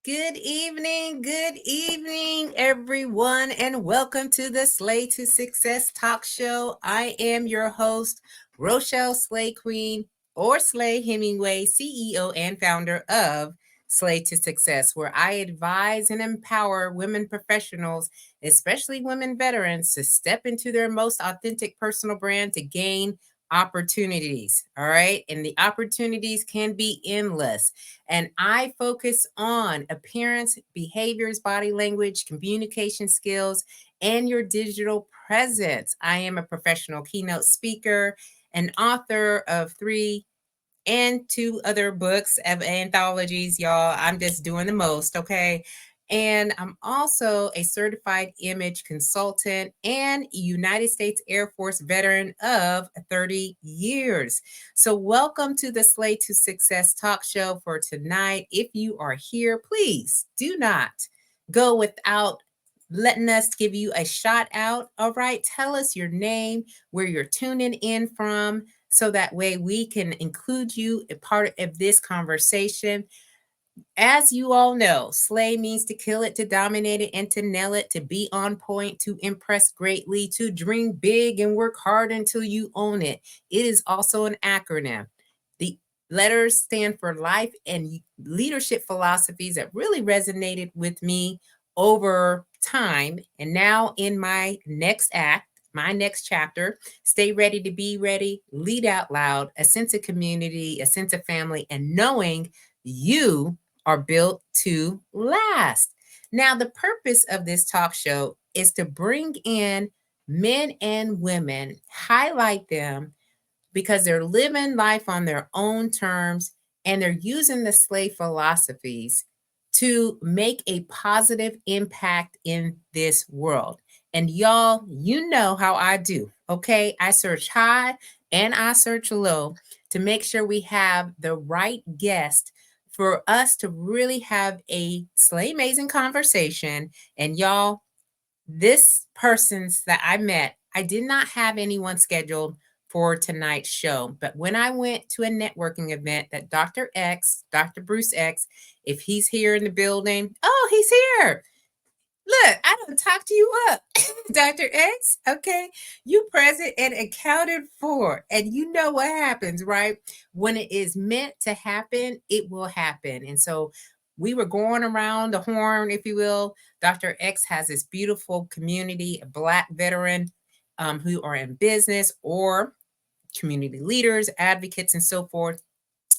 Good evening, everyone, and welcome to the Slay to Success talk show. I am your host, Rochelle SLAY Queen or SLAY Hemingway, CEO and founder of Slay to Success, where I advise and empower women professionals, especially women veterans, to step into their most authentic personal brand to gain opportunities. All right. And the opportunities can be endless. And I focus on appearance, behaviors, body language, communication skills, and your digital presence. I am a professional keynote speaker, an author of 3 and 2 other books of anthologies, y'all. I'm just doing the most, okay? And I'm also a certified image consultant and United States Air Force veteran of 30 years. So, welcome to the Slay to Success talk show for tonight. If you are here, please do not go without letting us give you a shout out. All right, tell us your name, where you're tuning in from, so that way we can include you a part of this conversation. As you all know, slay means to kill it, to dominate it, and to nail it, to be on point, to impress greatly, to dream big and work hard until you own it. It is also an acronym. The letters stand for life and leadership philosophies that really resonated with me over time. And now in my next act, my next chapter, stay ready to be ready, lead out loud, a sense of community, a sense of family, and knowing you are built to last. Now, the purpose of this talk show is to bring in men and women, highlight them because they're living life on their own terms and they're using the slave philosophies to make a positive impact in this world. And y'all, you know how I do, okay? I search high and I search low to make sure we have the right guest for us to really have a slay amazing conversation. And y'all, this person's that I met, I did not have anyone scheduled for tonight's show. But when I went to a networking event that Dr. X, Dr. Bruce X, if he's here in the building, oh, he's here. Look, I don't talk to you up, Dr. X. Okay. You present and accounted for. And you know what happens, right? When it is meant to happen, it will happen. And so we were going around the horn, if you will. Dr. X has this beautiful community of Black veteran who are in business or community leaders, advocates, and so forth.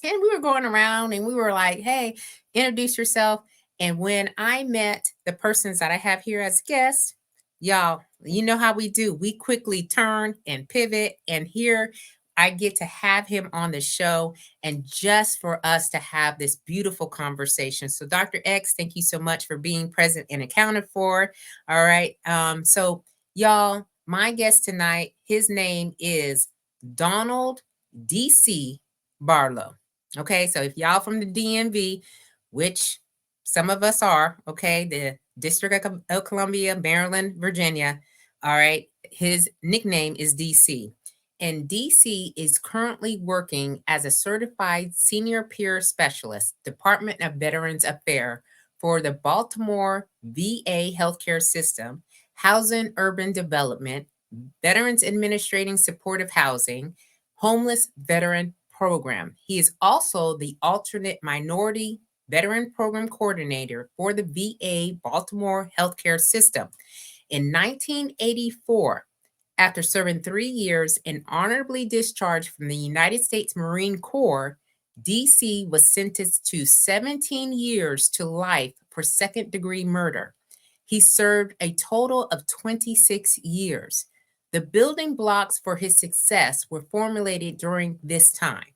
And we were going around and we were like, hey, introduce yourself. And when I met the persons that I have here as guests, y'all, you know how we do. We quickly turn and pivot. And here I get to have him on the show and just for us to have this beautiful conversation. So, Dr. X, thank you so much for being present and accounted for. All right. So, y'all, my guest tonight, his name is Donald D.C. Barlow. Okay, so if y'all from the DMV, which some of us are, okay, the District of Columbia, Maryland, Virginia, all right, his nickname is DC. And DC is currently working as a certified senior peer specialist, Department of Veterans Affairs for the Baltimore VA healthcare system, Housing Urban Development, Veterans Administrating Supportive Housing, Homeless Veteran Program. He is also the alternate minority veteran program coordinator for the VA Baltimore healthcare system. In 1984, after serving 3 years and honorably discharged from the United States Marine Corps, DC was sentenced to 17 years to life for second-degree murder. He served a total of 26 years. The building blocks for his success were formulated during this time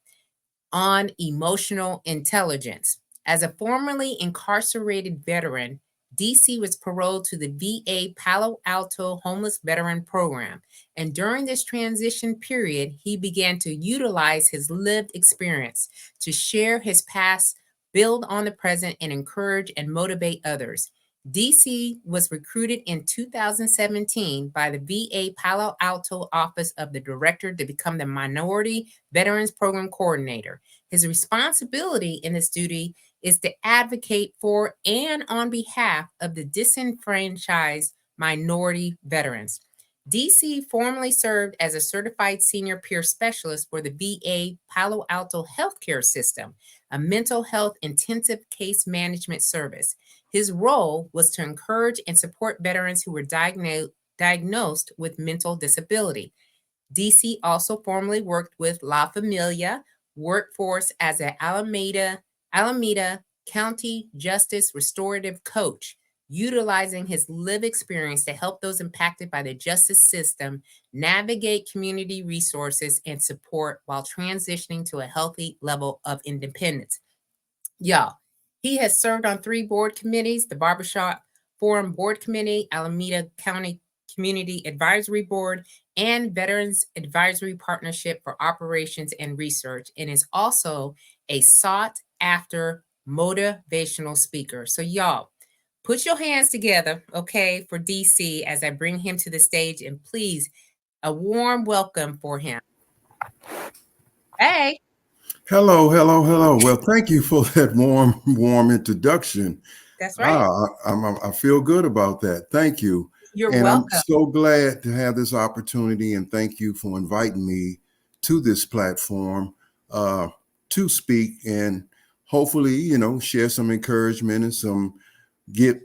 on emotional intelligence. As a formerly incarcerated veteran, DC was paroled to the VA Palo Alto Homeless Veteran Program. And during this transition period, he began to utilize his lived experience to share his past, build on the present, and encourage and motivate others. DC was recruited in 2017 by the VA Palo Alto Office of the Director to become the Minority Veterans Program Coordinator. His responsibility in this duty is to advocate for and on behalf of the disenfranchised minority veterans. DC formerly served as a certified senior peer specialist for the VA Palo Alto healthcare system, a mental health intensive case management service. His role was to encourage and support veterans who were diagnosed with mental disability. DC also formerly worked with La Familia Workforce as an Alameda County Justice Restorative Coach, utilizing his lived experience to help those impacted by the justice system navigate community resources and support while transitioning to a healthy level of independence. Y'all, he has served on 3 board committees: the Barbershop Forum Board Committee, Alameda County Community Advisory Board, and Veterans Advisory Partnership for Operations and Research, and is also a sought after motivational speaker. So, y'all, put your hands together, okay, for DC as I bring him to the stage, and please, a warm welcome for him. Hey. Hello, hello, hello. Well, thank you for that warm introduction. That's right. I feel good about that. Thank you. You're And I'm welcome. so glad to have this opportunity, and thank you for inviting me to this platform to speak and hopefully, share some encouragement and get,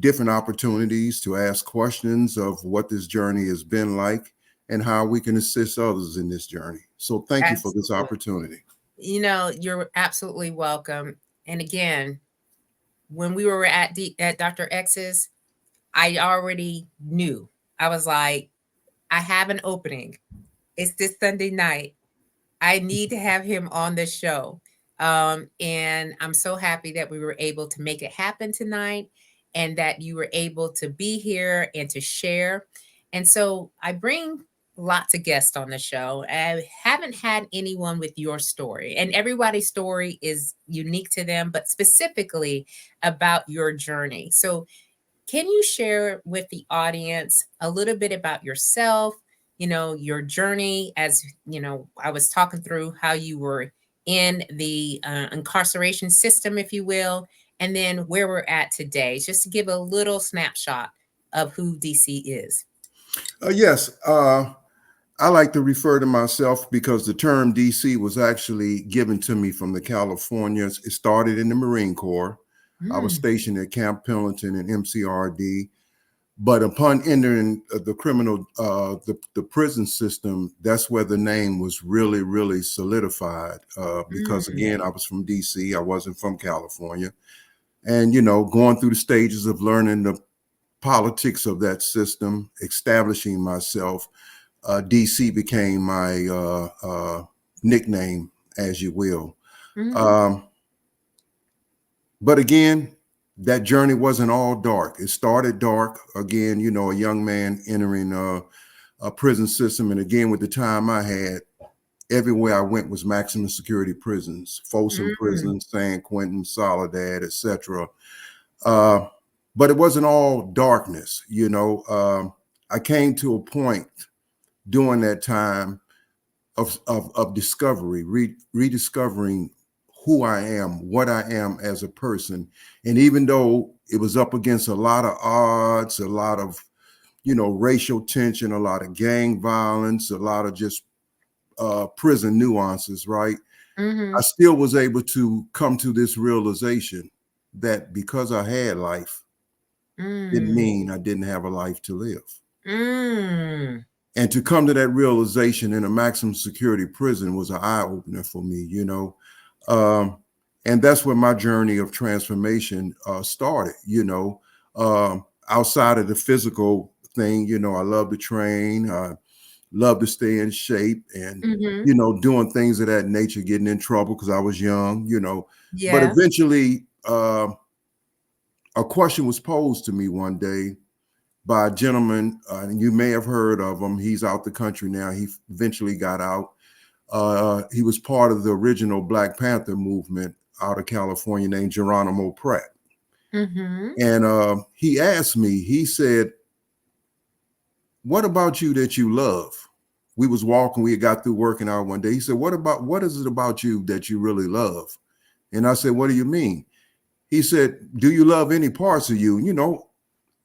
different opportunities to ask questions of what this journey has been like and how we can assist others in this journey. So thank you for this opportunity. You're absolutely welcome. And again, when we were at Dr. X's, I already knew. I was like, I have an opening. It's this Sunday night. I need to have him on the show. And I'm so happy that we were able to make it happen tonight and that you were able to be here and to share. And so I bring lots of guests on the show. I haven't had anyone with your story, and everybody's story is unique to them, but specifically about your journey. So can you share with the audience a little bit about yourself, your journey as, I was talking through how you were in the incarceration system, if you will, and then where we're at today, just to give a little snapshot of who DC is. Yes. I like to refer to myself because the term DC was actually given to me from the Californians. It started in the Marine Corps. I was stationed at Camp Pendleton and MCRD. But upon entering the the prison system, that's where the name was really, really solidified. Because again, I was from DC, I wasn't from California. And, going through the stages of learning the politics of that system, establishing myself, DC became my nickname, as you will. But again, that journey wasn't all dark. It started dark. Again, a young man entering a prison system. And again, with the time I had, everywhere I went was maximum security prisons, Folsom Prison, San Quentin, Soledad, etc. But it wasn't all darkness. I came to a point during that time of discovery, rediscovering who I am, what I am as a person. And even though it was up against a lot of odds, a lot of, racial tension, a lot of gang violence, a lot of just prison nuances, right? I still was able to come to this realization that because I had life, didn't mean I didn't have a life to live. And to come to that realization in a maximum security prison was an eye opener for me, and that's where my journey of transformation started. Outside of the physical thing, I love to train, I love to stay in shape, and doing things of that nature, getting in trouble because I was young, But eventually, a question was posed to me one day by a gentleman, and you may have heard of him. He's out the country now. He eventually got out. He was part of the original Black Panther movement out of California, named Geronimo Pratt. And he asked me, he said, "What about you that you love?" We was walking, we got through working out one day. He said, what is it about you that you really love? And I said, what do you mean? He said, do you love any parts of you?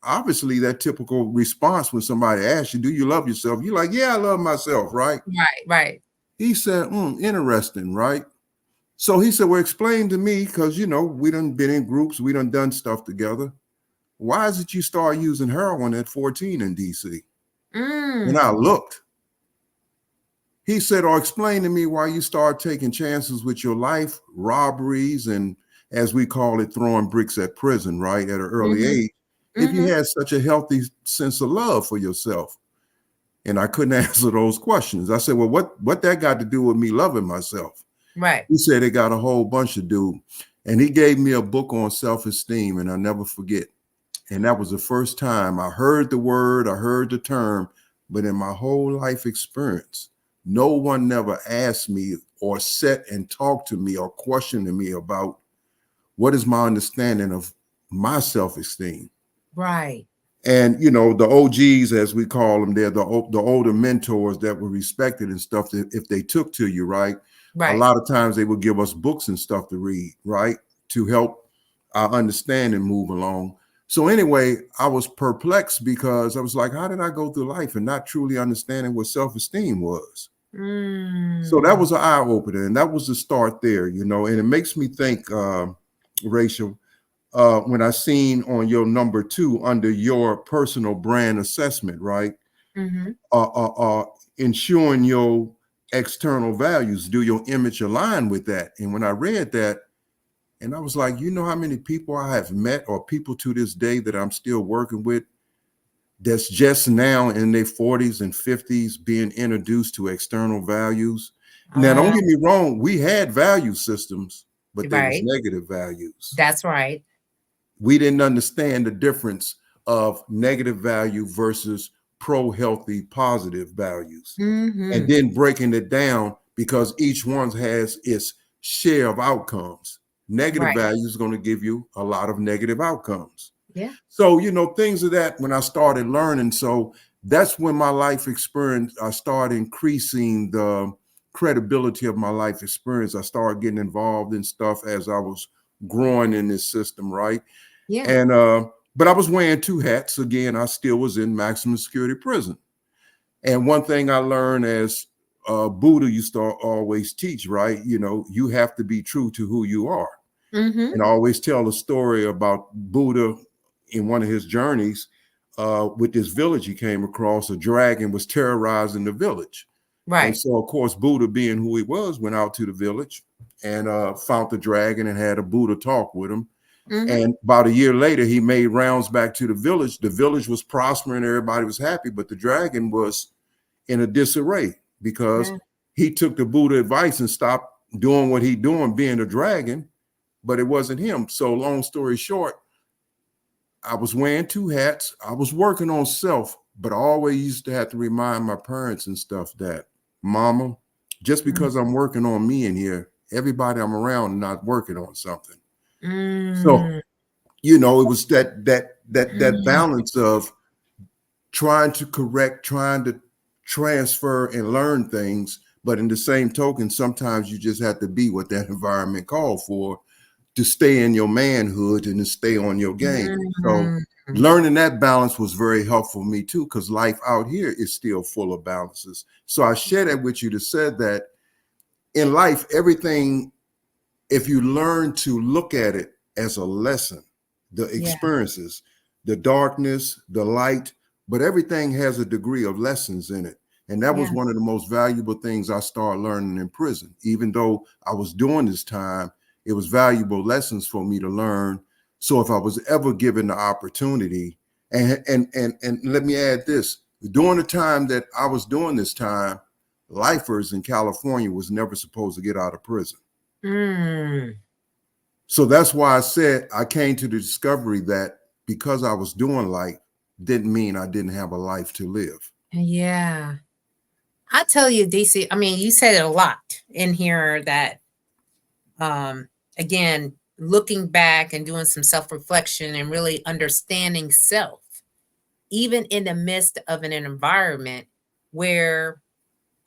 Obviously that typical response when somebody asks you, do you love yourself? You're like, yeah, I love myself, right? Right, right. He said, interesting, right? So he said, well, explain to me, because, we done been in groups, we done stuff together. Why is it you start using heroin at 14 in DC? And I Mm. looked. He said, or explain to me why you start taking chances with your life, robberies, and as we call it, throwing bricks at prison, right, at an early Mm-hmm. age, if you Mm-hmm. had such a healthy sense of love for yourself. And I couldn't answer those questions. I said, well, what that got to do with me loving myself? Right. He said it got a whole bunch to do. And he gave me a book on self-esteem, and I'll never forget. And that was the first time I heard the word, I heard the term, but in my whole life experience, no one never asked me or sat and talked to me or questioned me about what is my understanding of my self-esteem. Right. And the OGs, as we call them, they're the older mentors that were respected and stuff. That if they took to you, right, a Right. lot of times they would give us books and stuff to read, right, to help our understanding move along. So anyway, I was perplexed because I was like, how did I go through life and not truly understanding what self-esteem was? So that Mm. was an eye opener, and that was the start there, and it makes me think, Rachel, when I seen on your number 2 under your personal brand assessment, right? Mm-hmm. Ensuring your external values, do your image align with that? And when I read that, and I was like, how many people I have met or people to this day that I'm still working with that's just now in their 40s and 50s being introduced to external values. Now, don't get me wrong, we had value systems, but they was Right. negative values. That's right. We didn't understand the difference of negative value versus pro healthy positive values, and Mm-hmm. then breaking it down because each one has its share of outcomes. Negative Right. value is going to give you a lot of negative outcomes. Yeah. So, things of that when I started learning. So that's when my life experience, I started increasing the credibility of my life experience. I started getting involved in stuff as I was growing in this system, right? Yeah. And but I was wearing 2 hats. Again, I still was in maximum security prison. And one thing I learned as Buddha used to always teach, right? You have to be true to who you are. Mm-hmm. And I always tell a story about Buddha in one of his journeys with this village he came across. A dragon was terrorizing the village. And Right. so, of course, Buddha, being who he was, went out to the village and found the dragon and had a Buddha talk with him. Mm-hmm. And about a year later, he made rounds back to the village. The village was prospering, everybody was happy, but the dragon was in a disarray because Yeah. he took the Buddha advice and stopped doing what he doing, being a dragon, but it wasn't him. So long story short, I was wearing 2 hats. I was working on self, but I always used to have to remind my parents and stuff that, Mama, just because I'm working on me in here, everybody I'm around not working on something. So Mm-hmm. it was that balance of trying to correct, trying to transfer and learn things, but in the same token, sometimes you just have to be what that environment called for to stay in your manhood and to stay on your game. So Mm-hmm. learning that balance was very helpful for me too, because life out here is still full of balances. So I share that with you to say that in life, everything, if you learn to look at it as a lesson, the Yeah. experiences, the darkness, the light, but everything has a degree of lessons in it. And that was Yeah. one of the most valuable things I started learning in prison. Even though I was doing this time, it was valuable lessons for me to learn. So if I was ever given the opportunity, and let me add this, during the time that I was doing this time, lifers in California was never supposed to get out of prison. Mm. So that's why I said I came to the discovery that because I was doing life didn't mean I didn't have a life to live. Yeah. I tell you, DC, I mean, you said it a lot in here that um again, looking back and doing some self-reflection and really understanding self, even in the midst of an environment where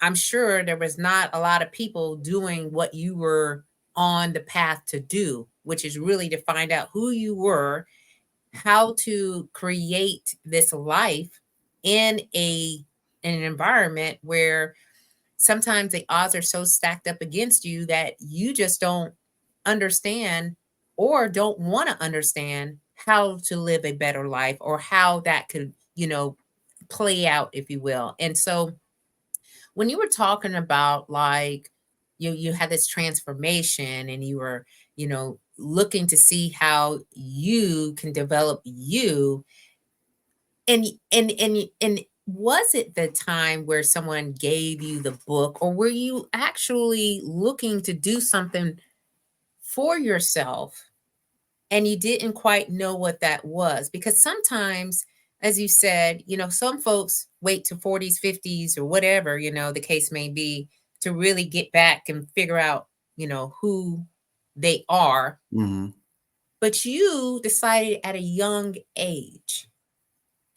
I'm sure there was not a lot of people doing what you were on the path to do, which is really to find out who you were, how to create this life in an environment where sometimes the odds are so stacked up against you that you just don't understand or don't want to understand how to live a better life or how that could, play out, if you will. And so when you were talking about like you had this transformation and you were, looking to see how you can develop you, and was it the time where someone gave you the book, or were you actually looking to do something for yourself and you didn't quite know what that was? Because sometimes, as you said, some folks wait to 40s, 50s, or whatever, the case may be, to really get back and figure out, who they are. Mm-hmm. But you decided at a young age,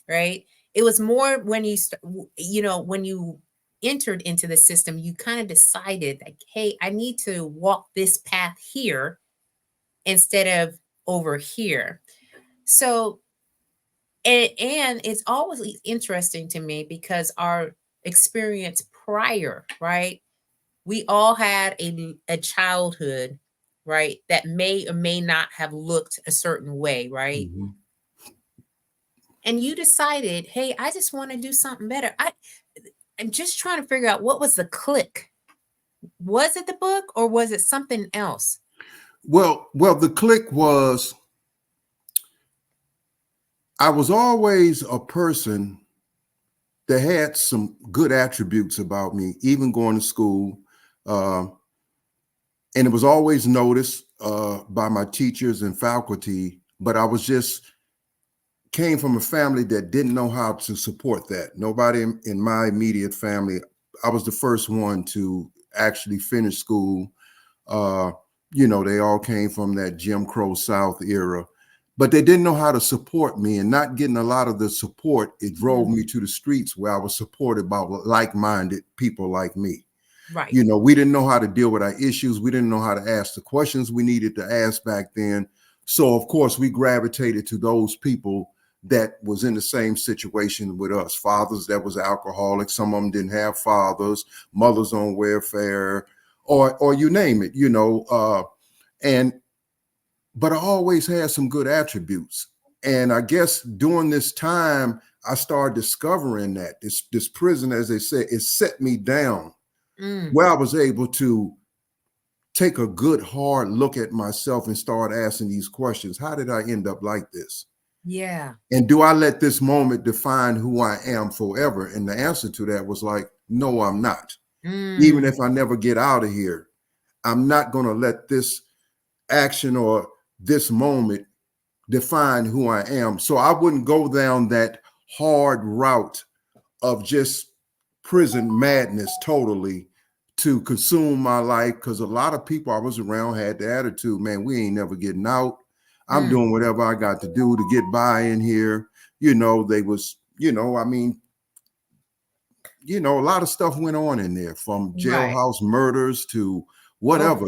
right? It was more when when you entered into the system, you kind of decided like, hey, I need to walk this path here instead of over here. So, and it's always interesting to me because our experience prior, right? We all had a childhood, right, that may or may not have looked a certain way, right? Mm-hmm. And you decided, hey, I just want to do something better. I'm just trying to figure out what was the click. Was it the book or was it something else? Well, the click was I was always a person that had some good attributes about me, even going to school. Uh, and it was always noticed by my teachers and faculty, but I was just came from a family that didn't know how to support that. Nobody in my immediate family. I was the first one to actually finish school. Uh, they all came from that Jim Crow South era, but they didn't know how to support me, and not getting a lot of the support, it drove me Mm, to the streets where I was supported by like-minded people like me. right. We didn't know how to deal with our issues. We didn't know how to ask the questions we needed to ask back then. So of course we gravitated to those people that was in the same situation with us. Fathers that was alcoholics. Some of them didn't have fathers, mothers on welfare, or you name it, and but I always had some good attributes. And I guess during this time, I started discovering that this prison, as they say, it set me down Mm, where I was able to take a good hard look at myself and start asking these questions. How did I end up like this? yeah. And do I let this moment define who I am forever? And the answer to that was like, no, I'm not. Even Mm, if I never get out of here, I'm not going to let this action or this moment define who I am. So I wouldn't go down that hard route of just prison madness totally to consume my life, because a lot of people I was around had the attitude, man, we ain't never getting out. I'm mm, doing whatever I got to do to get by in here. They was, a lot of stuff went on in there, from right. jailhouse murders to Oh, whatever.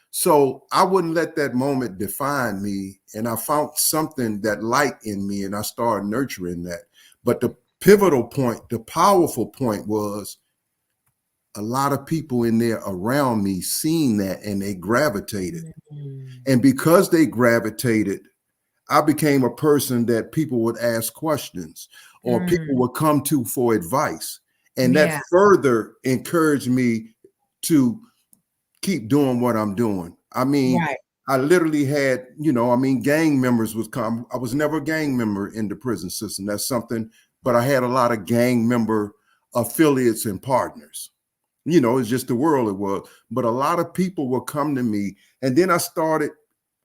So I wouldn't let that moment define me. And I found something, that light in me, and I started nurturing that. But the pivotal point, the powerful point was a lot of people in there around me seen that and they gravitated. mm, And because they gravitated, I became a person that people would ask questions or people mm, would come to for advice. And that yeah. further encouraged me to keep doing what I'm doing. I mean, Right. I literally had, gang members would come. I was never a gang member in the prison system. That's something, but I had a lot of gang member affiliates and partners. It's just the world it was. But a lot of people would come to me, and then I started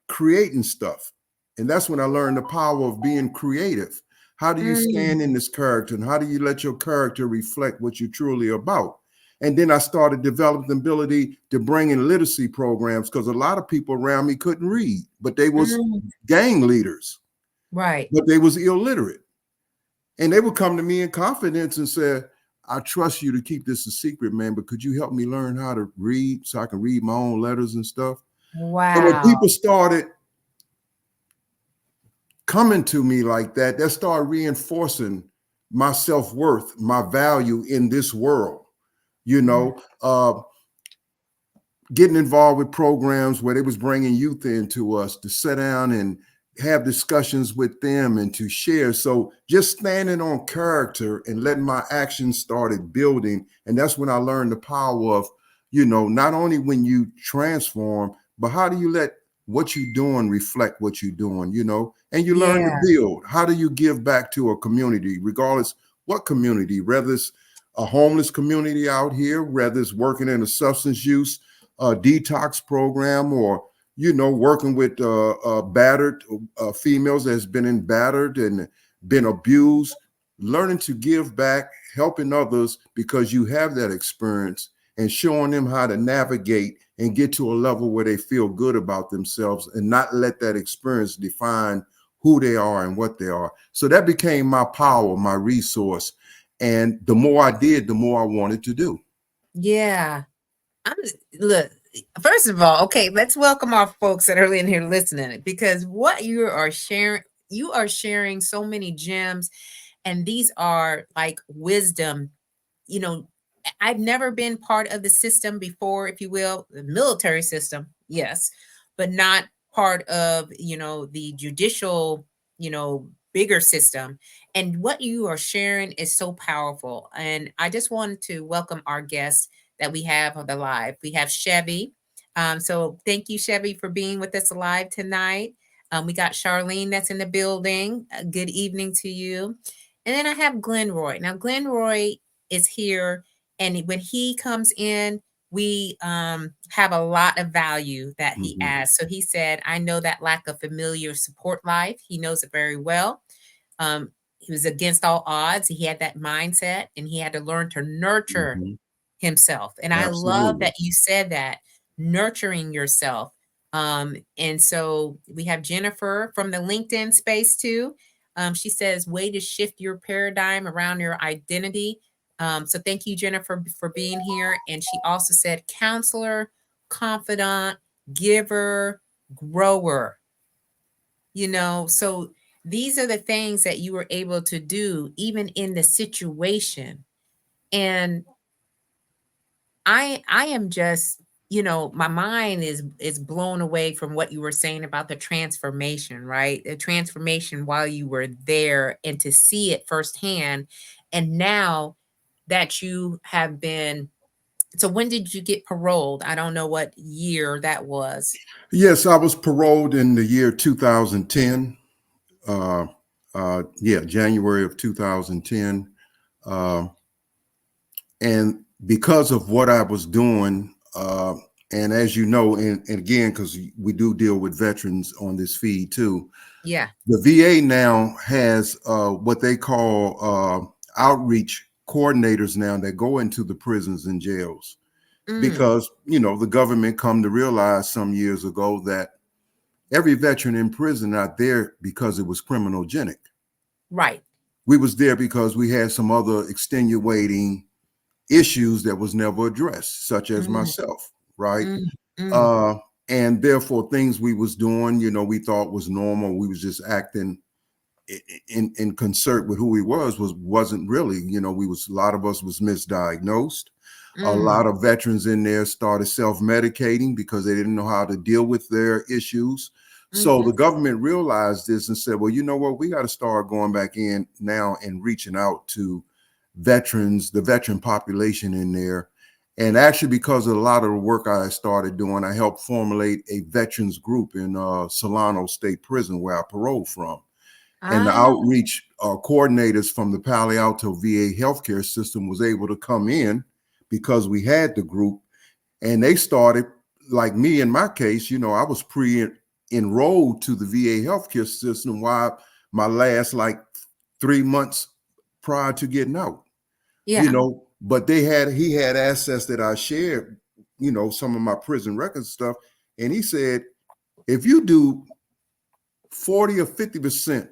creating stuff. And that's when I learned the power of being creative. How do you stand Mm, in this character, and how do you let your character reflect what you're truly about? And then I started developing the ability to bring in literacy programs, because a lot of people around me couldn't read, but they was mm, gang leaders, right. but they was illiterate. And they would come to me in confidence and say, I trust you to keep this a secret, man, but could you help me learn how to read so I can read my own letters and stuff? And when Wow. people started coming to me like that, that started reinforcing my self-worth, my value in this world. You Mm. know, getting involved with programs where they was bringing youth into us to sit down and have discussions with them and to share. So just standing on character and letting my actions started building. And that's when I learned the power of, not only when you transform, but how do you let what you're doing reflect what you're doing, and you learn to Yeah. build. How do you give back to a community, regardless what community, whether it's a homeless community out here, whether it's working in a substance use detox program, or working with battered females that's been battered and been abused, learning to give back, helping others because you have that experience, and showing them how to navigate and get to a level where they feel good about themselves and not let that experience define who they are and what they are. So that became my power, my resource. And the more I did, the more I wanted to do. Yeah. I'm look, first of all, okay, let's welcome our folks that are in here listening, because what you are sharing so many gems, and these are like wisdom. You know, I've never been part of the system before, if you will, the military system, yes, but not part of, the judicial, bigger system. And what you are sharing is so powerful. And I just wanted to welcome our guests that we have on the live. We have Chevy. So thank you, Chevy, for being with us live tonight. We got Charlene that's in the building. Good evening to you. And then I have Glenroy. Now, Glenroy is here, and when he comes in, we have a lot of value that he Mhm. adds. So he said, I know that lack of familiar support life. He knows it very well. He was against all odds. He had that mindset, and he had to learn to nurture Mhm. himself. And I love Absolutely. that you said that, nurturing yourself. And so we have Jennifer from the LinkedIn space too. She says, way to shift your paradigm around your identity. So thank you, Jennifer, for being here. And she also said, counselor, confidant, giver, grower. So these are the things that you were able to do even in the situation. And I am just, my mind is blown away from what you were saying about the transformation, right? The transformation while you were there, and to see it firsthand. And now that you have been, so when did you get paroled? I don't know what year that was. Yes, I was paroled in the year 2010. Uh, yeah, January of 2010. Uh, and because of what I was doing, and as you know, and again, because we do deal with veterans on this feed too, Yeah. the VA now has what they call outreach coordinators now that go into the prisons and jails, Mm, because the government come to realize some years ago that every veteran in prison not there because it was criminogenic. right. We was there because we had some other extenuating issues that was never addressed, such as Mm, myself, right? mm, mm, Uh, and therefore, things we was doing, we thought was normal. We was just acting in concert with who he wasn't really. We was, a lot of us was misdiagnosed. A mm, lot of veterans in there started self-medicating because they didn't know how to deal with their issues. So mm-hmm. the government realized this and said, well, you know what, we got to start going back in now and reaching out to veterans, the veteran population in there. And actually, because of a lot of the work I started doing, I helped formulate a veterans group in Solano State Prison, where I paroled from. And the Ah, outreach coordinators from the Palo Alto VA healthcare system was able to come in because we had the group, and they started, like me in my case, I was pre-enrolled to the VA healthcare system while my last like 3 months prior to getting out, yeah. but he had access that I shared, some of my prison records stuff. And he said, if you do 40 or 50%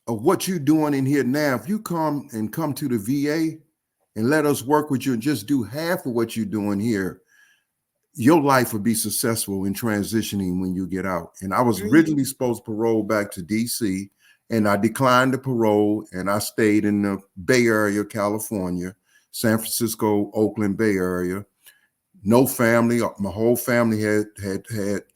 of what you're doing in here now, if you come to the VA and let us work with you and just do half of what you're doing here, your life will be successful in transitioning when you get out. And I was Mhm. originally supposed to parole back to DC, and I declined the parole, and I stayed in the Bay Area, California, San Francisco, Oakland, Bay Area. No family. My whole family had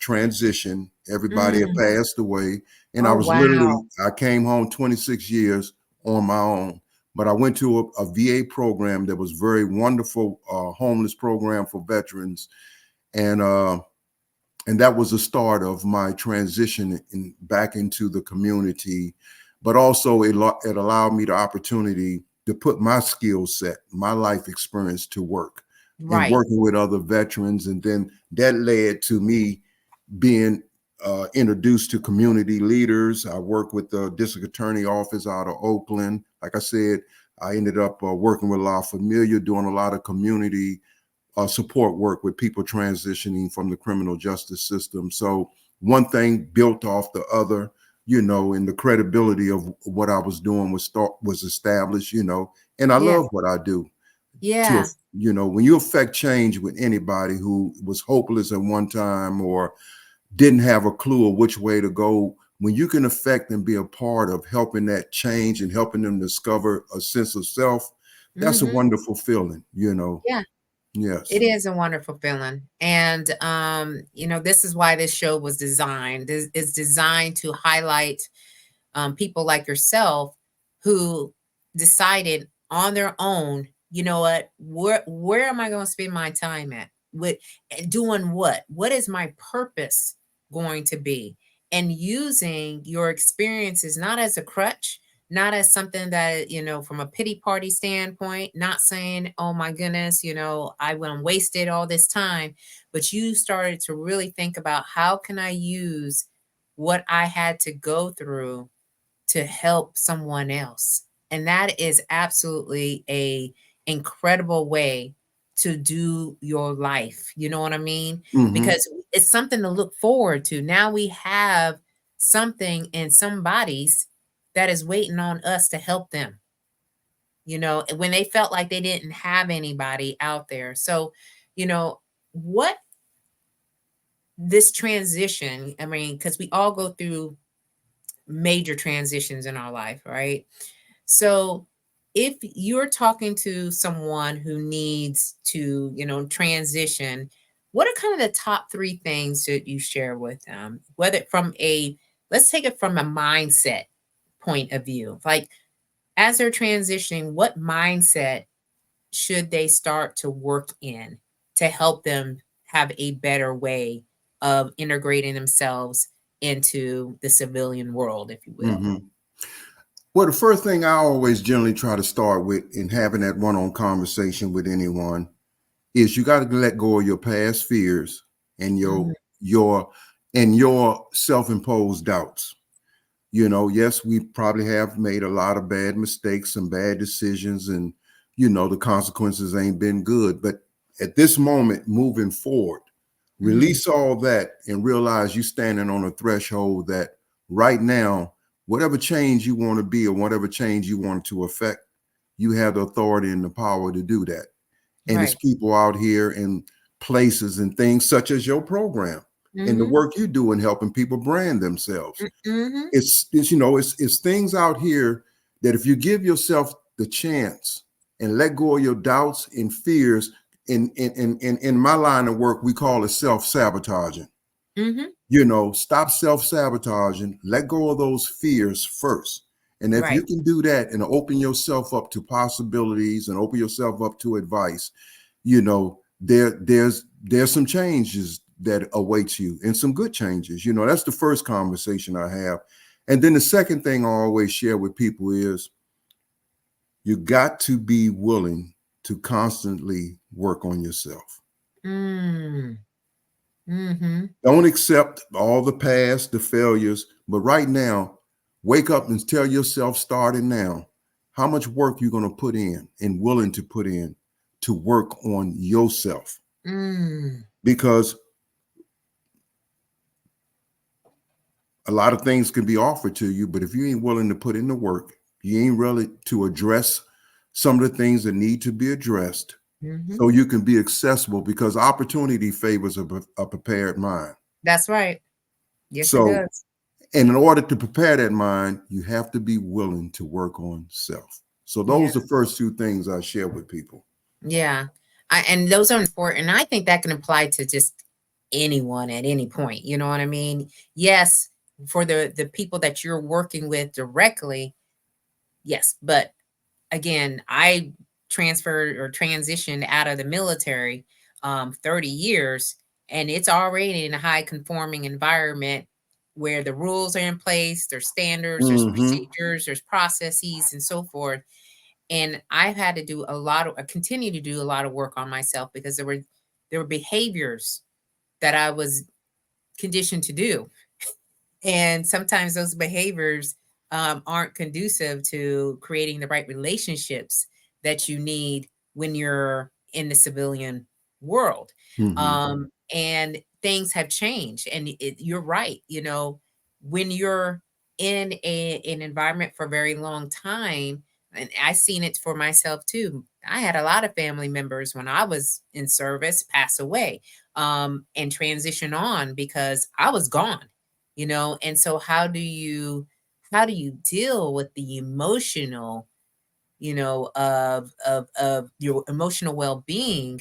transitioned. Everybody had Mm. passed away, and I Oh, was wow. literally, I came home 26 years on my own. But I went to a VA program that was very wonderful, homeless program for veterans, and that was the start of my transition back into the community. But also it allowed me the opportunity to put my skill set, my life experience to work, and Right. working with other veterans. And then that led to me being introduced to community leaders. I worked with the district attorney office out of Oakland. Like I said, I ended up working with La Familia, doing a lot of community support work with people transitioning from the criminal justice system. So one thing built off the other, and the credibility of what I was doing was established, and I Yeah. love what I do. To, Yeah. when you affect change with anybody who was hopeless at one time or didn't have a clue of which way to go, when you can affect and be a part of helping that change and helping them discover a sense of self, that's a Mhm. wonderful feeling. Yeah. Yes. It is a wonderful feeling. And this is why this show was designed. It's designed to highlight people like yourself who decided on their own, you know what, where am I going to spend my time at? With doing what? What is my purpose going to be? And using your experiences not as a crutch, not as something that, from a pity party standpoint, not saying, oh my goodness, I went and wasted all this time, but you started to really think about how can I use what I had to go through to help someone else. And that is absolutely a incredible way to do your life. You know what I mean? Hmm. Because it's something to look forward to. Now we have something in somebody's that is waiting on us to help them, when they felt like they didn't have anybody out there. So, what this transition, I mean, because we all go through major transitions in our life, right? So if you're talking to someone who needs to, transition, what are kind of the top three things that you share with them? Whether let's take it from a mindset point of view. Like as they're transitioning, what mindset should they start to work in to help them have a better way of integrating themselves into the civilian world, if you will? Hmm. Well, the first thing I always generally try to start with in having that one-on conversation with anyone is you got to let go of your past fears and Mhm. your your self-imposed doubts. Yes, we probably have made a lot of bad mistakes, some bad decisions, and the consequences ain't been good. But at this moment, moving forward, Mhm. release all that and realize you standing on a threshold that right now, whatever change you want to be or whatever change you want to affect, you have the authority and the power to do that. And it's Right. people out here in places and things such as your program and the Mhm. work you do in helping people brand themselves. Mhm. It's things out here that if you give yourself the chance and let go of your doubts and fears, in my line of work, we call it self-sabotaging. Mhm. Stop self-sabotaging, let go of those fears first. And if you Right. can do that and open yourself up to possibilities and open yourself up to advice, there's some changes that awaits you and some good changes. That's the first conversation I have. And then the second thing I always share with people is you got to be willing to constantly work on yourself. Mm. Mhm. Don't accept all the past, the failures, but right now, wake up and tell yourself starting now how much work you're going to put in and willing to put in to work on yourself. Mm. Because a lot of things can be offered to you, but if you ain't willing to put in the work, you ain't really to address some of the things that need to be addressed, Hmm. so you can be accessible, because opportunity favors a prepared mind. That's right. Yes, it So, does. and in order to prepare that mind, you have to be willing to work on self. So Yeah. those are the first two things I share with people. Yeah. And those are important. I think that can apply to just anyone at any point. You know what I mean? Yes, for the people that you're working with directly, yes. But again, I transferred or transitioned out of the military 30 years, and it's already in a high conforming environment where the rules are in place, there's standards, there's Mm-hmm. procedures, there's processes, and so forth. And I've had to do a lot of, I continue to do a lot of work on myself because there were behaviors that I was conditioned to do, and sometimes those behaviors aren't conducive to creating the right relationships that you need when you're in the civilian world. Mm-hmm. And things have changed, and you're right. When you're in an environment for a very long time, and I've seen it for myself too. I had a lot of family members when I was in service pass away, and transition on because I was gone. And so how do you deal with the emotional, of your emotional well-being?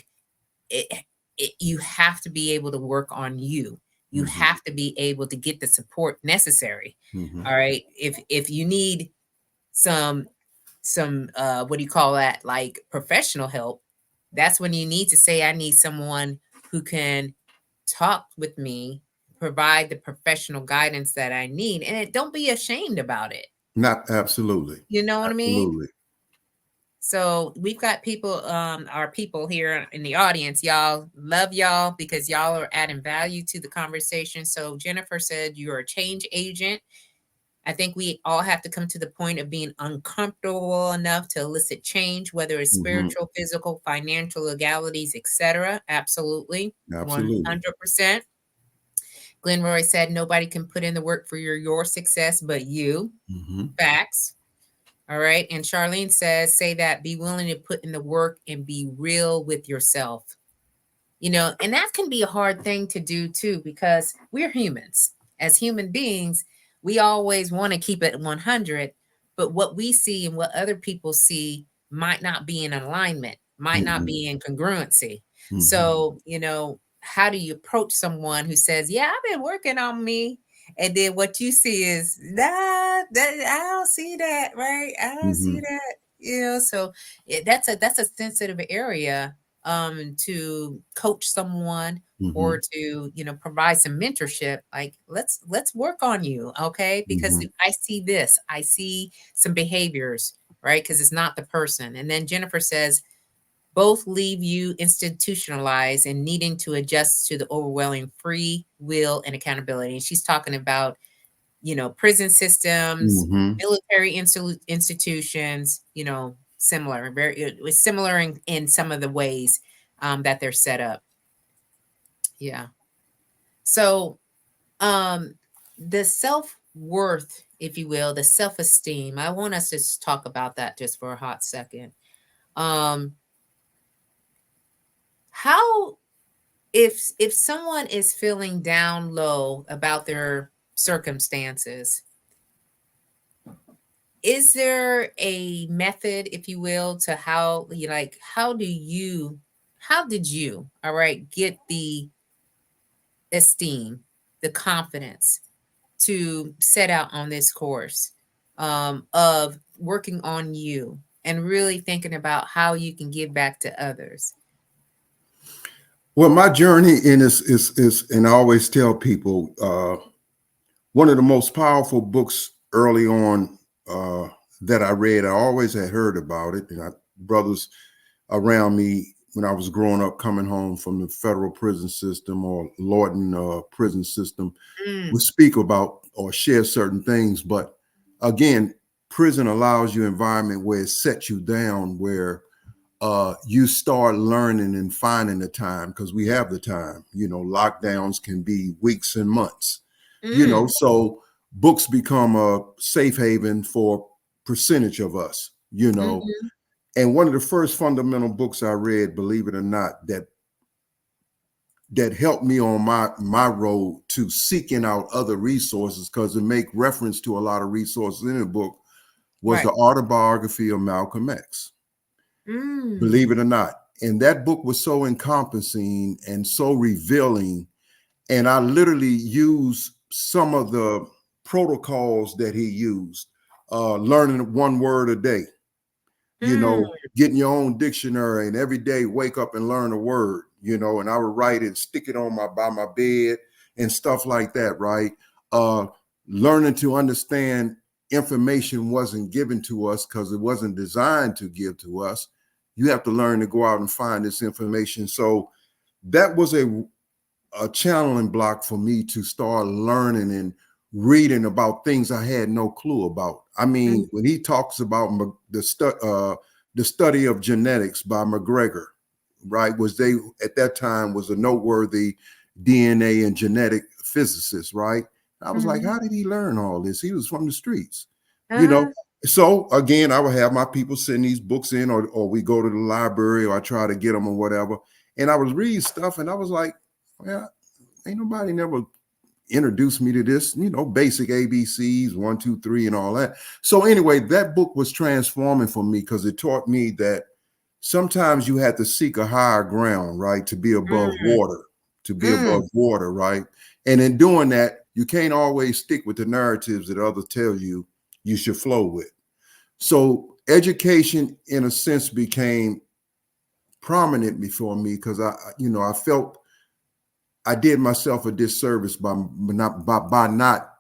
It, it you have to be able to work on you. You Mm-hmm. have to be able to get the support necessary. Mm-hmm. All right, if you need some what do you call that, like professional help, that's when you need to say, I need someone who can talk with me, provide the professional guidance that I need, and don't be ashamed about it. Not absolutely. You know what I mean? Absolutely. So we've got people, our people here in the audience. Y'all, love y'all because y'all are adding value to the conversation. So Jennifer said you're a change agent. I think we all have to come to the point of being uncomfortable enough to elicit change, whether it's Mm-hmm. spiritual, physical, financial, legalities, etc. Absolutely, Absolutely. 100%. Glenroy said nobody can put in the work for your success but you. Mm-hmm. Facts. All right. And Charlene says, say that, be willing to put in the work and be real with yourself. And that can be a hard thing to do too, because we're humans. As human beings, we always want to keep it 100, but what we see and what other people see might not be in alignment, might not Mm-hmm. be in congruency. Mm-hmm. So, how do you approach someone who says, yeah, I've been working on me? And then what you see is, nah, I don't see that, right? I don't see Mm-hmm. that. So that's a sensitive area, to coach someone Mm-hmm. or to provide some mentorship. Like, let's work on you, okay? Because Mm-hmm. I see this, I see some behaviors, right? Because it's not the person. And then Jennifer says both leave you institutionalized and needing to adjust to the overwhelming free will and accountability. And she's talking about prison systems, Mm-hmm. military institutions, similar, very it was similar in some of the ways that they're set up. Yeah. So um the self-worth, if you will, the self-esteem, I want us to talk about that just for a hot second. um how if someone is feeling down low about their circumstances, is there a method, if you will, to how you like how did you, all right, get the esteem, the confidence to set out on this course, of working on you and really thinking about how you can give back to others? Well, my journey in is, and I always tell people, one of the most powerful books early on that I read. I always had heard about it, and brothers around me when I was growing up, coming home from the federal prison system or Lorton prison system, Mm, would speak about or share certain things. But again, prison allows you an environment where it sets you down, where you start learning and finding the time, because we have the time. Lockdowns can be weeks and months. mm, So books become a safe haven for percentage of us. mm-hmm, And one of the first fundamental books I read, believe it or not, that helped me on my road to seeking out other resources, because it make reference to a lot of resources in the book, was the Right. autobiography of Malcolm X. Mm. Believe it or not. And that book was so encompassing and so revealing. And I literally used some of the protocols that he used, learning one word a day, Mm. getting your own dictionary, and every day wake up and learn a word, and I would write it, stick it on by my bed and stuff like that, right? Uh, Learning to understand information wasn't given to us because it wasn't designed to give to us. You have to learn to go out and find this information. So that was a channeling block for me to start learning and reading about things I had no clue about. I Mm. mean, when he talks about the study of genetics by McGregor, right, was they at that time was a noteworthy DNA and genetic physicist, right? I was like, Mhm. how did he learn all this? He was from the streets, you know. Uh-huh. So again, I would have my people send these books in, or we go to the library, or I try to get them or whatever. And I was reading stuff, and I was like, well, ain't nobody never introduced me to this, basic ABCs, 1, 2, 3, and all that. So anyway, that book was transforming for me because it taught me that sometimes you have to seek a higher ground, right? To be above Mm. water, Mm. right? And in doing that, you can't always stick with the narratives that others tell you should flow with. So education, in a sense, became prominent before me because I felt I did myself a disservice by not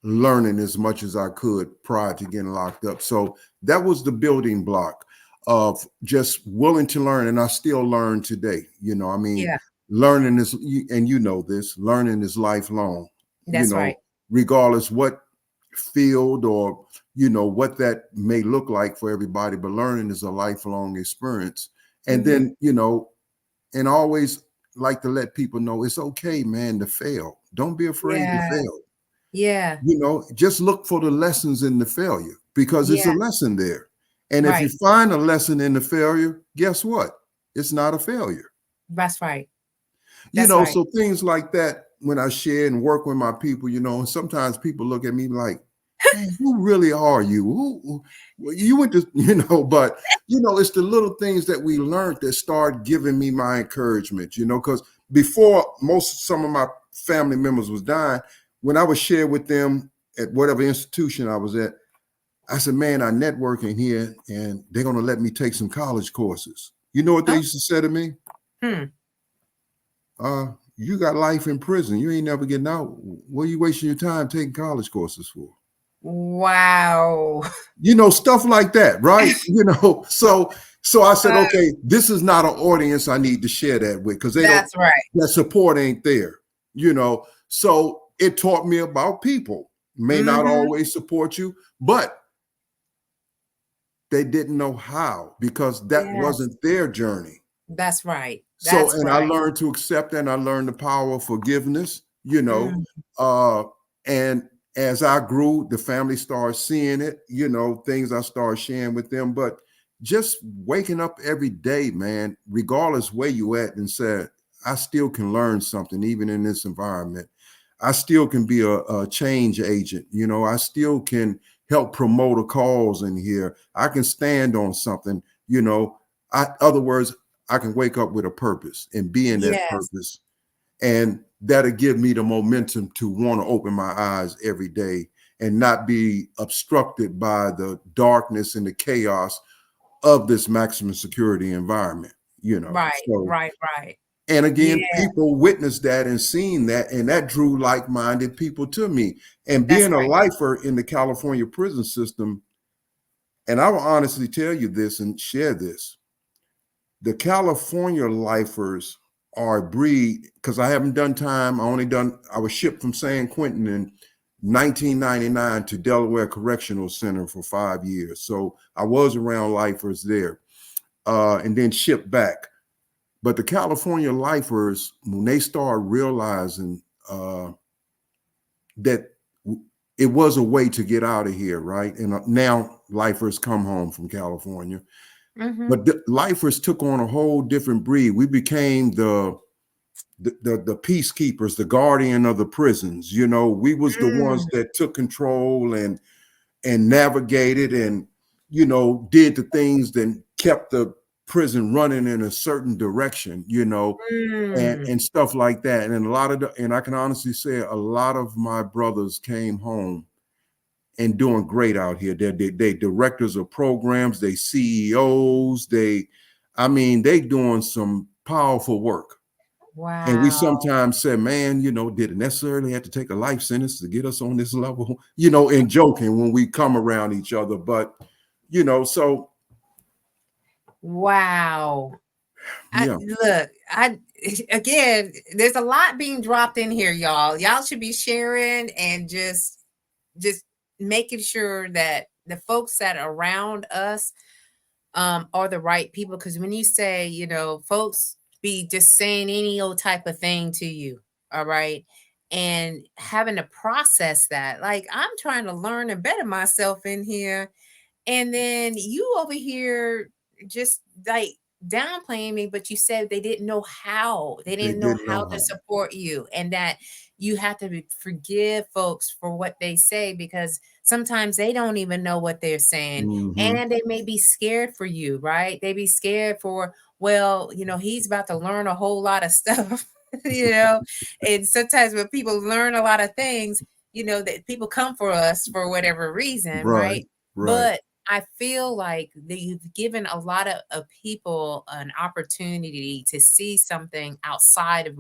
learning as much as I could prior to getting locked up. So that was the building block of just willing to learn, and I still learn today. I mean, Yeah, learning is, and this, learning is lifelong. You that's know, right. regardless what field or what that may look like for everybody, but learning is a lifelong experience. And Mhm. then and always like to let people know it's okay, man, to fail. Don't be afraid to Yeah, fail. yeah, Just look for the lessons in the failure because it's a yeah, lesson there. And if you right. find a lesson in the failure, guess what? It's not a failure. That's right. That's right. So things like that, when I share and work with my people, and sometimes people look at me like, man, who really are you? Well, you went to, but it's the little things that we learned that start giving me my encouragement, because before some of my family members was dying, when I would share with them at whatever institution I was at, I said, man, I networking here and they're gonna let me take some college courses. You know what they Oh, used to say to me? hmm. uh, you got life in prison. You ain't never getting out. What are you wasting your time taking college courses for? Wow. Stuff like that, right? So I said, Uh, okay, this is not an audience I need to share that with because they don't that's right. that support ain't there, So it taught me about people. May not Mhm. always support you, but they didn't know how because that Yes, wasn't their journey. that's right. So, That's and I right. learned to accept that, and I learned the power of forgiveness, Mm. uh, and as I grew, the family started seeing it, things I started sharing with them. But just waking up every day, man, regardless where you at, and said, I still can learn something, even in this environment. I still can be a change agent. I still can help promote a cause in here. I can stand on something, other words, I can wake up with a purpose and be in that Yes, purpose. And that'll give me the momentum to want to open my eyes every day and not be obstructed by the darkness and the chaos of this maximum security environment. right, So, right, right. and Yeah, again, people witnessed that and seen that, and that drew like-minded people to me. And that's being a right. lifer in the California prison system, and I will honestly tell you this and share this, the California lifers are a breed because I haven't done time. I was shipped from San Quentin in 1999 to Delaware Correctional Center for 5 years. So I was around lifers there and then shipped back. But the California lifers, when they start realizing that it was a way to get out of here, right? And now lifers come home from California. Mm-hmm. But the lifers took on a whole different breed. We became the peacekeepers, the guardian of the prisons. You know, we was the ones Mm, that took control and navigated and, you know, did the things that kept the prison running in a certain direction, you know, mm. and stuff like that. And a lot of and I can honestly say a lot of my brothers came home and doing great out here. They directors of programs, they CEOs, I mean, they doing some powerful work. And we Wow. sometimes say, man, you know, did it necessarily have to take a life sentence to get us on this level? You know, in joking when we come around each other. But, you know, so Wow. I yeah, look, I again, there's a lot being dropped in here, y'all. Y'all should be sharing and just making sure that the folks that are around us are the right people. Because when you say, folks be just saying any old type of thing to you, all right, and having to process that, like I'm trying to learn and better myself in here, and then you over here just like downplaying me, but you said they didn't know how. They they didn't know didn't how know to how. support you, and that you have to forgive folks for what they say, because sometimes they don't even know what they're saying, Hmm. and they may be scared for you, right? They be scared for, well, he's about to learn a whole lot of stuff, you know. And sometimes when people learn a lot of things, that people come for us for whatever reason, Right, right? right. But I feel like that you've given a lot of people an opportunity to see something outside of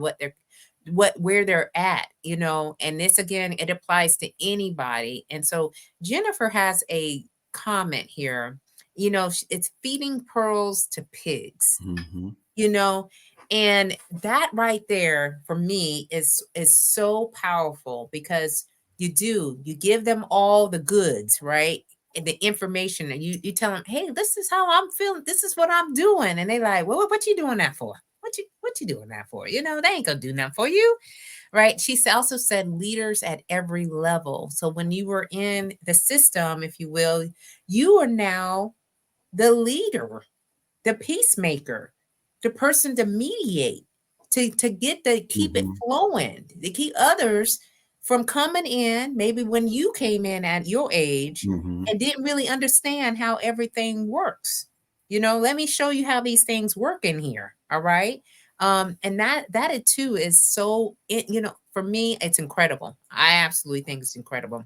where they're at, and this again, it applies to anybody. And so Jennifer has a comment here, it's feeding pearls to pigs, Hmm. you know and that right there for me is so powerful, because you give them all the goods, right, and the information, and you tell them, hey, this is how I'm feeling, this is what I'm doing, and they like, well, what you doing that for? What you doing that for? They ain't gonna do nothing for you, right? She also said leaders at every level. So when you were in the system, if you will, you are now the leader, the peacemaker, the person to mediate, to get the keep it Hmm. flowing, to keep others from coming in, maybe when you came in at your age Hmm. and didn't really understand how everything works. Let me show you how these things work in here. All right. And that it too is so for me, it's incredible. I absolutely think it's incredible.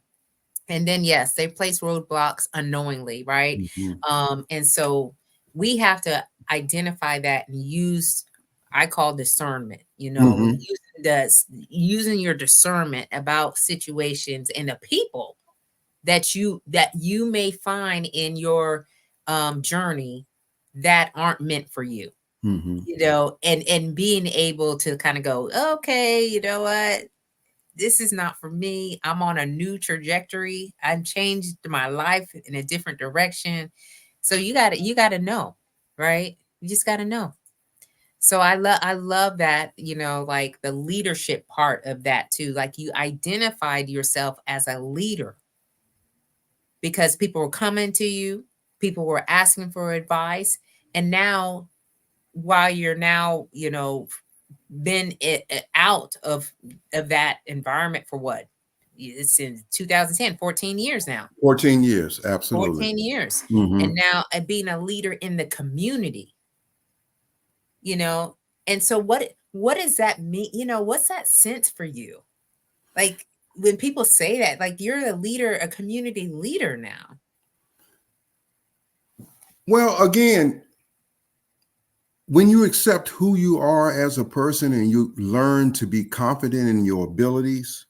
And then yes, they place roadblocks unknowingly, right? Hmm. And so we have to identify that and use, I call discernment, Hmm. using your discernment about situations and the people that you may find in your journey that aren't meant for you. Hmm. And being able to kind of go, okay, you know what, this is not for me. I'm on a new trajectory. I've changed my life in a different direction. So you got to know, right? You just got to know. So I love that, like the leadership part of that too. Like you identified yourself as a leader because people were coming to you, people were asking for advice, and now while you're now, been out of that environment for what? It's in 2010, 14 years now. 14 years, absolutely. 14 years. Hmm. And now being a leader in the community, you know. And so what does that mean? What's that sense for you? Like when people say that, like you're a leader, a community leader now. Well, again, when you accept who you are as a person and you learn to be confident in your abilities,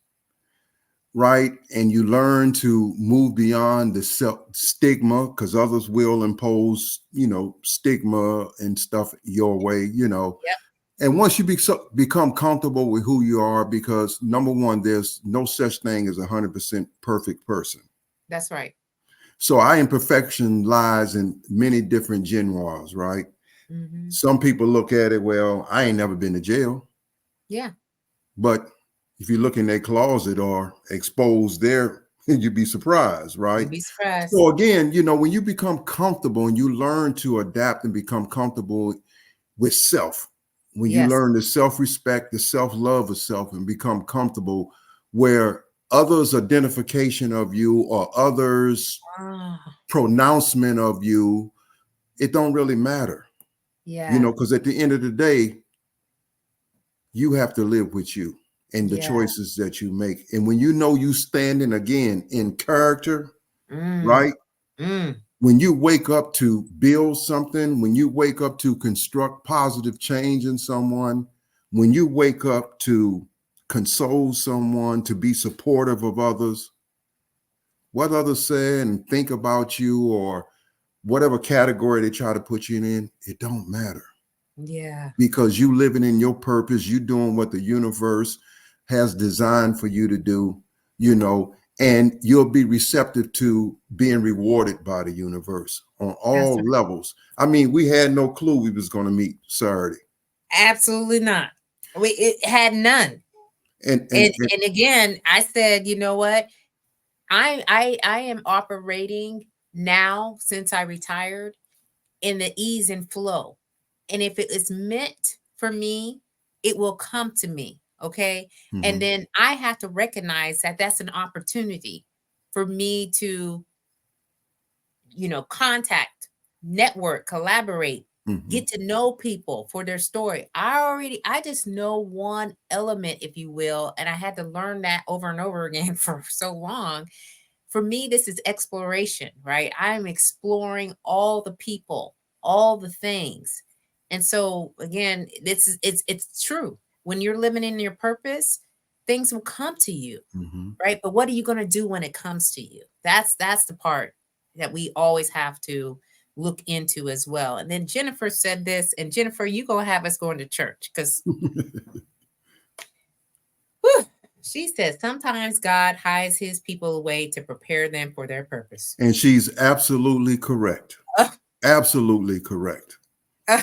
right? And you learn to move beyond the self stigma, because others will impose, you know, stigma and stuff your way, you know. Yep, And once you become comfortable with who you are, because number one, there's no such thing as 100% perfect person. that's right. So our imperfection lies in many different genres, right? Hmm. Some people look at it, well, I ain't never been to jail. Yeah. But if you look in their closet or expose their You'd be surprised, right? You'd be surprised. So again, when you become comfortable and you learn to adapt and become comfortable with self, when you Yes. learn the self-respect, the self-love of self, and become comfortable where others' identification of you or others' Ah, pronouncement of you, it don't really matter, yeah. because at the end of the day, you have to live with you and the Yeah. choices that you make. And when you know you standing again in character, Mm, right? mm. When you wake up to build something, when you wake up to construct positive change in someone, when you wake up to console someone, to be supportive of others, what others say and think about you or whatever category they try to put you in, it don't matter Yeah. because you living in your purpose, you doing what the universe has designed for you to do, and you'll be receptive to being rewarded by the universe on That's all right. levels. I mean, we had no clue we was going to meet Saturday. Absolutely not. It had none. And, and, And and and again, I said, you know what? I am operating now since I retired in the ease and flow. And if it is meant for me, it will come to me. Okay. And mhm, then I have to recognize that that's an opportunity for me to, contact, network, collaborate, mhm, get to know people for their story. I just know one element, if you will. And I had to learn that over and over again for so long. For me, this is exploration, right? I'm exploring all the people, all the things. And so again, it's true. When you're living in your purpose, things will come to you, mhm. right? But what are you going to do when it comes to you? That's the part that we always have to look into as well. And then Jennifer said this, and Jennifer, you gonna have us going to church because she says sometimes God hides his people away to prepare them for their purpose. And she's absolutely correct. Uh, Absolutely correct. uh,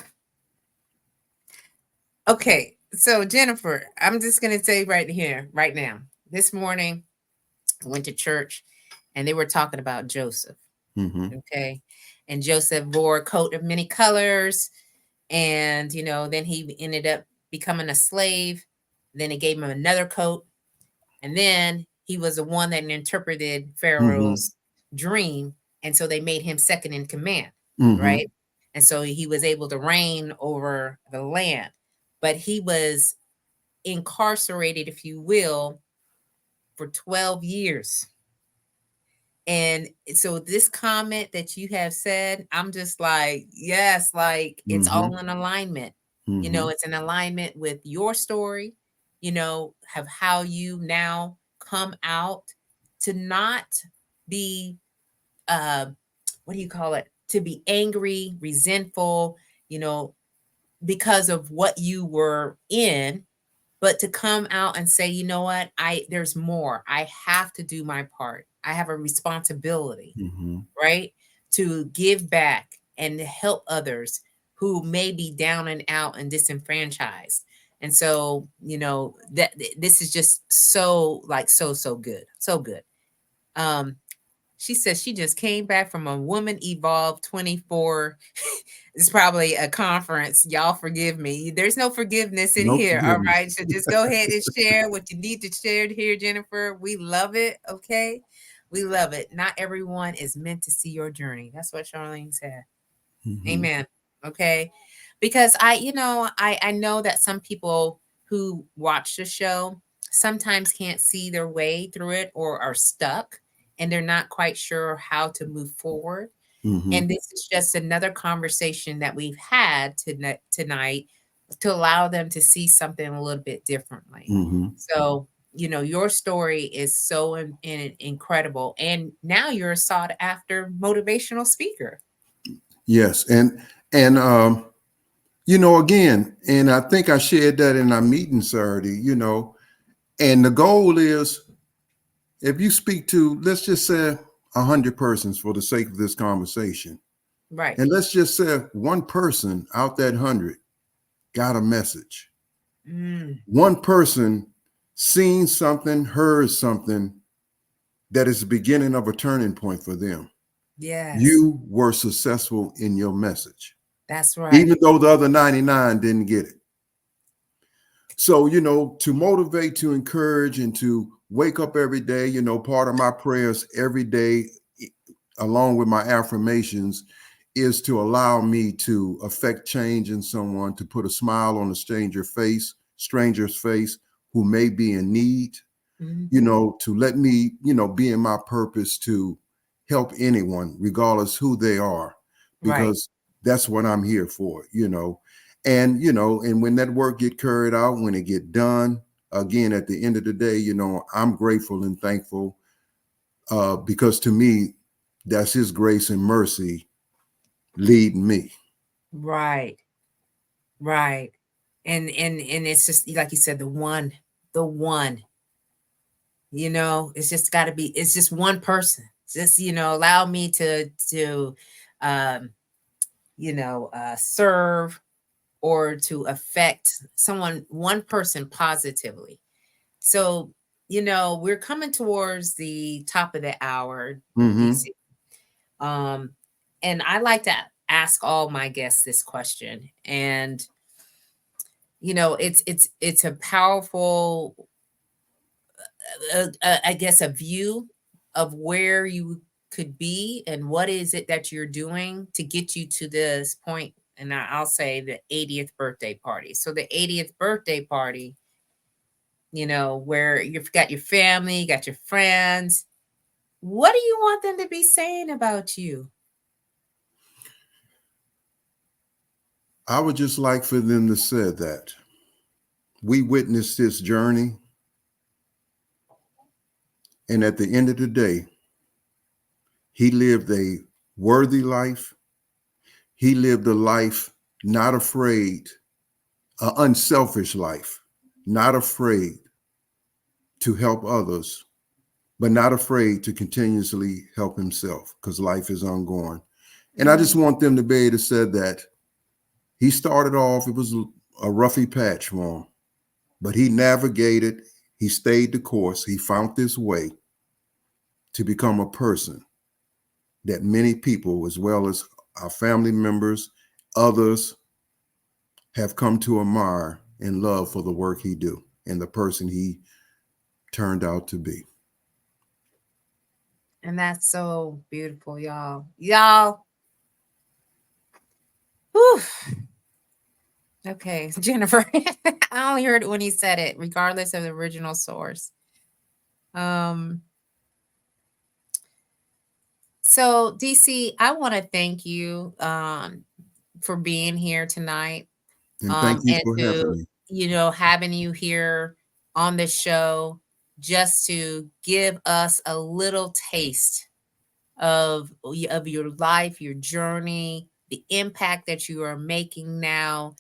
okay, so Jennifer, I'm just gonna say right here, right now. This morning, I went to church, and they were talking about Joseph. Mhm, Okay, and Joseph wore a coat of many colors, and then he ended up becoming a slave. Then they gave him another coat, and then he was the one that interpreted mhm, Pharaoh's dream, and so they made him second in command, mhm, right? And so he was able to reign over the land, but he was incarcerated, if you will, for 12 years. And so this comment that you have said, I'm just like, yes, like it's mhm, all in alignment. mhm, It's an alignment with your story, have how you now come out to not be uh what do you call it? To be angry, resentful, you know, because of what you were in, but to come out and say, you know what, there's more. I have to do my part. I have a responsibility, mhm, right? To give back and help others who may be down and out and disenfranchised. And so, that this is just so like so good. So good. Um she says she just came back from a Woman Evolve 24. It's probably a conference. Y'all forgive me. There's no forgiveness in no here. All forgiveness. right. So just go ahead and share what you need to share here, Jennifer. We love it. Okay. We love it. Not everyone is meant to see your journey. That's what Charlene said. Mhm, Amen. Okay. Because I know that some people who watch the show sometimes can't see their way through it or are stuck and they're not quite sure how to move forward. mhm, And this is just another conversation that we've had tonight to allow them to see something a little bit differently. mhm. So, your story is so incredible. And now you're a sought after motivational speaker. Yes, and again, and I think I shared that in our meeting Saturday. And the goal is if you speak to, let's just say, 100 persons for the sake of this conversation, Right. and let's just say one person out that 100 got a message. Mm, One person seen something, heard something that is the beginning of a turning point for them. Yes, You were successful in your message, that's right. even though the other 99 didn't get it. So, to motivate, to encourage, and to wake up every day, part of my prayers every day, along with my affirmations, is to allow me to affect change in someone, to put a smile on a stranger's face who may be in need, Hmm. to let me, be in my purpose to help anyone, regardless who they are, Right. because that's what I'm here for. And when that work get carried out, when it get done, again, at the end of the day, I'm grateful and thankful, because to me, that's his grace and mercy leading me. Right. Right. And it's just like you said, the one, it's just got to be, it's just one person. Just, allow me to um, serve or to affect someone, one person positively. So, we're coming towards the top of the hour, Mm-hmm. DC. Um, and I like to ask all my guests this question. And it's a powerful, I guess, a view of where you could be and what is it that you're doing to get you to this point. And I'll say the 80th birthday party. So the 80th birthday party, where you've got your family, you got your friends. What do you want them to be saying about you? I would just like for them to say that we witnessed this journey, and at the end of the day, he lived a worthy life. He lived a life not afraid, an unselfish life, not afraid to help others, but not afraid to continuously help himself, because life is ongoing. And I just Mm. want them to be able to say that he started off, it was a roughy patch for him, but he navigated, he stayed the course, he found this way to become a person that many people, as well as our family members, others, have come to admire and love for the work he do and the person he turned out to be. And that's so beautiful, y'all. Y'all, whew. Okay, Jennifer. I only heard it when he said it, regardless of the original source. Um, so DC, I want to thank you for being here tonight. And thank you And for having to, me. having you here on the show just to give us a little taste of your life, your journey, the impact that you are making now.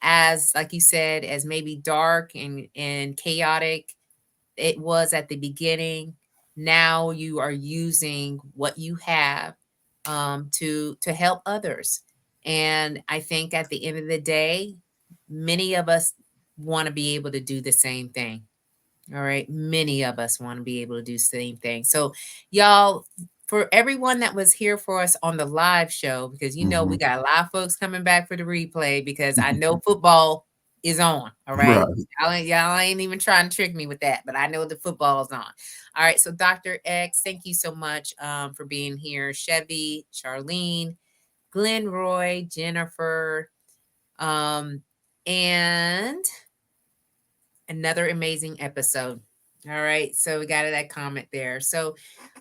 As like you said, as maybe dark and chaotic it was at the beginning, now you are using what you have to help others. And I think at the end of the day, many of us want to be able to do the same thing. All right. Many of us want to be able to do the same thing. So, y'all, for everyone that was here for us on the live show, because we Mhm. got a lot of folks coming back for the replay because I know football is on. All right. Right. Y'all ain't even trying to trick me with that, but I know the football is on. All right. So, Dr. X, thank you so much for being here. Chevy, Charlene, Glenn Roy, Jennifer, um, and another amazing episode. All right. So we got that comment there. So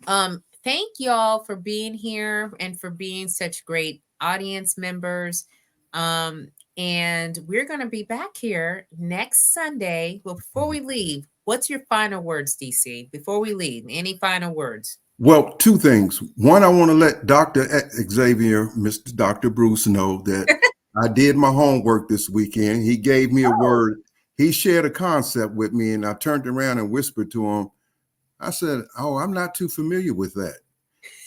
thank y'all for being here and for being such great audience members. Um and we're going to be back here next Sunday. Well, before we leave, what's your final words, DC? Before we leave, any final words? Well, two things. One, I want to let Dr. Xavier, Mr. Dr. Bruce, know that I did my homework this weekend. He gave me a Oh, word. He shared a concept with me, and I turned around and whispered to him. I said, "Oh, I'm not too familiar with that."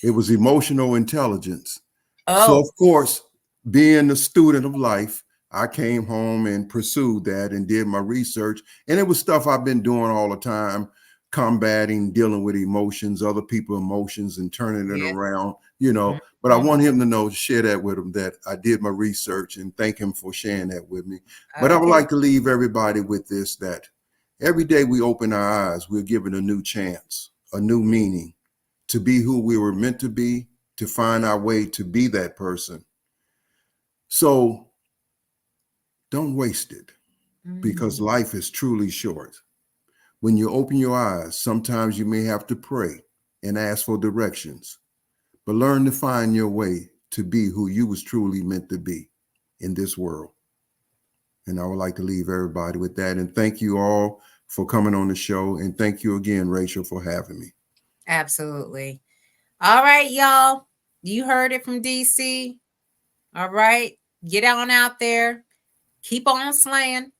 It was emotional intelligence. So, oh, of course, being a student of life, I came home and pursued that and did my research. And it was stuff I've been doing all the time, combating, dealing with emotions, other people's emotions, and turning it Yeah. around, you know. But I Mhm. want him to know, share that with him, that I did my research, and thank him for sharing that with me. But I would Okay. like to leave everybody with this, that every day we open our eyes, we're given a new chance, a new meaning to be who we were meant to be, to find our way to be that person. So don't waste it, because Mm. life is truly short. When you open your eyes, sometimes you may have to pray and ask for directions, but learn to find your way to be who you was truly meant to be in this world. And I would like to leave everybody with that. And thank you all for coming on the show. And thank you again, Rachel, for having me. Absolutely. All right, y'all. You heard it from DC. All right. Get on out there. Keep on slaying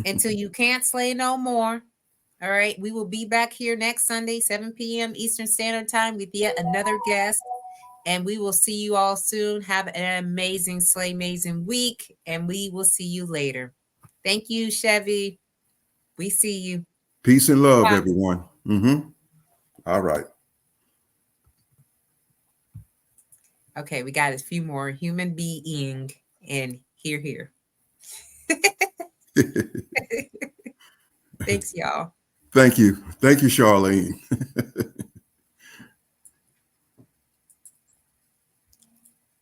until you can't slay no more. All right. We will be back here next Sunday, 7 p.m. Eastern Standard Time with yet another guest. And we will see you all soon. Have an amazing, slay amazing week. And we will see you later. Thank you, Chevy. We see you. Peace and love, Bye. everyone. All right. Okay, we got a few more human being and here. Thanks, y'all. Thank you. Thank you, Charlene.